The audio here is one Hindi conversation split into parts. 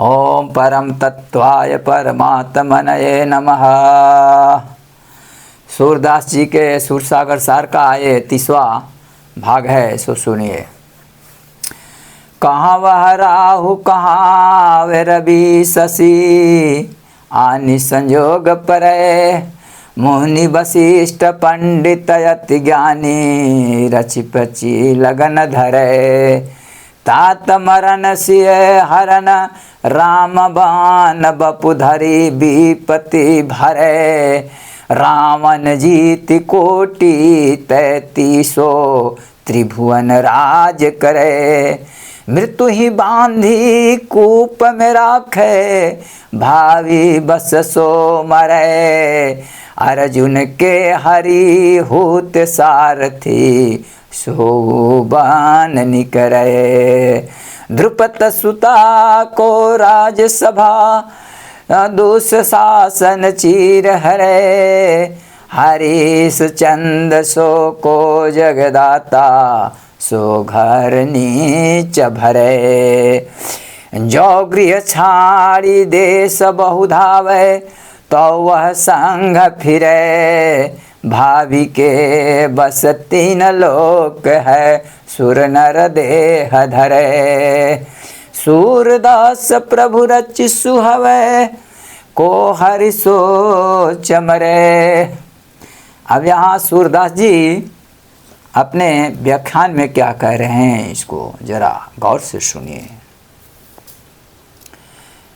ओम परम तत्वाय परमात्मनये नमः। सूरदास जी के सूरसागर सार का ये 30वां भाग है, सो सुनिए। कहाँ वह राहु कहाँ वे रवि शशि, आनि संयोग परे मुनि वशिष्ठ पंडित अति ज्ञानी, रचि पची लगन धरे। तात मरण सिय हरन राम बान बपुधरी विपति भरे। रावण जीत कोटि 33 त्रिभुवन राज करे। मृत्यु ही बांधी कूप में राखे, भावी बस सो मरे। अर्जुन के हरि होत सारथी, सो बान निकरे। द्रुपद सुता को राजसभा, दुःशासन चीर हरे। हरीश चंद सो को जगदाता, सो घर नीच भरे। जो गृह छाड़ी देश बहु धावे, तो वह संग फिरे। भावी के बस 3 लोक है, सुर नर देह धरे। सूरदास प्रभु रचि सुहवे, को हरि सोच मरे। अब यहाँ सूरदास जी अपने व्याख्यान में क्या कह रहे हैं, इसको जरा गौर से सुनिए।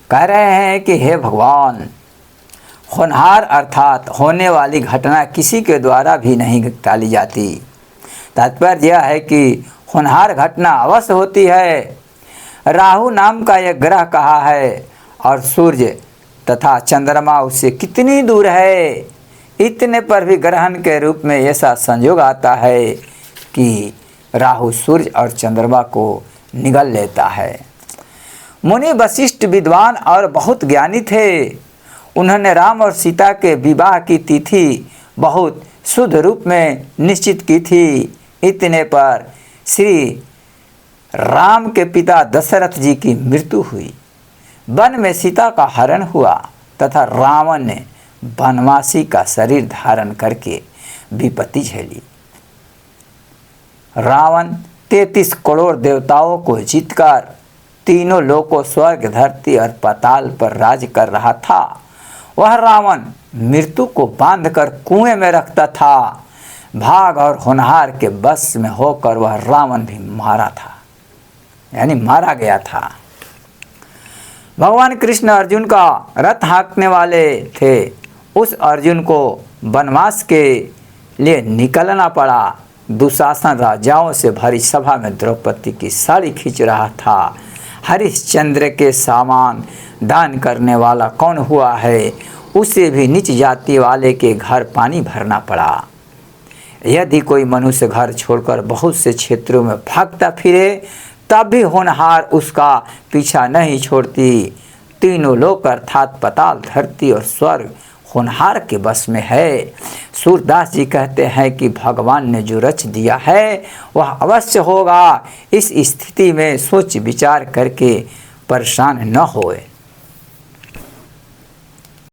कह रहे हैं कि हे भगवान, होनहार अर्थात होने वाली घटना किसी के द्वारा भी नहीं टाली जाती। तात्पर्य यह है कि होनहार घटना अवश्य होती है। राहु नाम का यह ग्रह कहा है, और सूर्य तथा चंद्रमा उससे कितनी दूर है। इतने पर भी ग्रहण के रूप में ऐसा संयोग आता है कि राहु सूर्य और चंद्रमा को निगल लेता है। मुनि वशिष्ठ विद्वान और बहुत ज्ञानी थे। उन्होंने राम और सीता के विवाह की तिथि बहुत शुद्ध रूप में निश्चित की थी। इतने पर श्री राम के पिता दशरथ जी की मृत्यु हुई। वन में सीता का हरण हुआ तथा रावण ने वनवासी का शरीर धारण करके विपत्ति झेली। रावण 33 करोड़ देवताओं को जीतकर तीनों लोकों स्वर्ग, धरती और पाताल पर राज कर रहा था। वह रावण मृत्यु को बांधकर कुएं में रखता था। भाग और होनहार के बस में होकर वह रावण भी मारा था, यानी मारा गया था। भगवान कृष्ण अर्जुन का रथ हाँकने वाले थे। उस अर्जुन को वनवास के लिए निकलना पड़ा। दुशासन राजाओं से भरी सभा में द्रौपदी की साड़ी खींच रहा था। हरिश्चंद्र के सामान दान करने वाला कौन हुआ है, उसे भी नीच जाति वाले के घर पानी भरना पड़ा। यदि कोई मनुष्य घर छोड़कर बहुत से क्षेत्रों में भागता फिरे, तब भी होनहार उसका पीछा नहीं छोड़ती। तीनों लोक अर्थात पाताल, धरती और स्वर्ग होनहार के बस में है। सूरदास जी कहते हैं कि भगवान ने जो रच दिया है वह अवश्य होगा। इस स्थिति में सोच विचार करके परेशान न होए।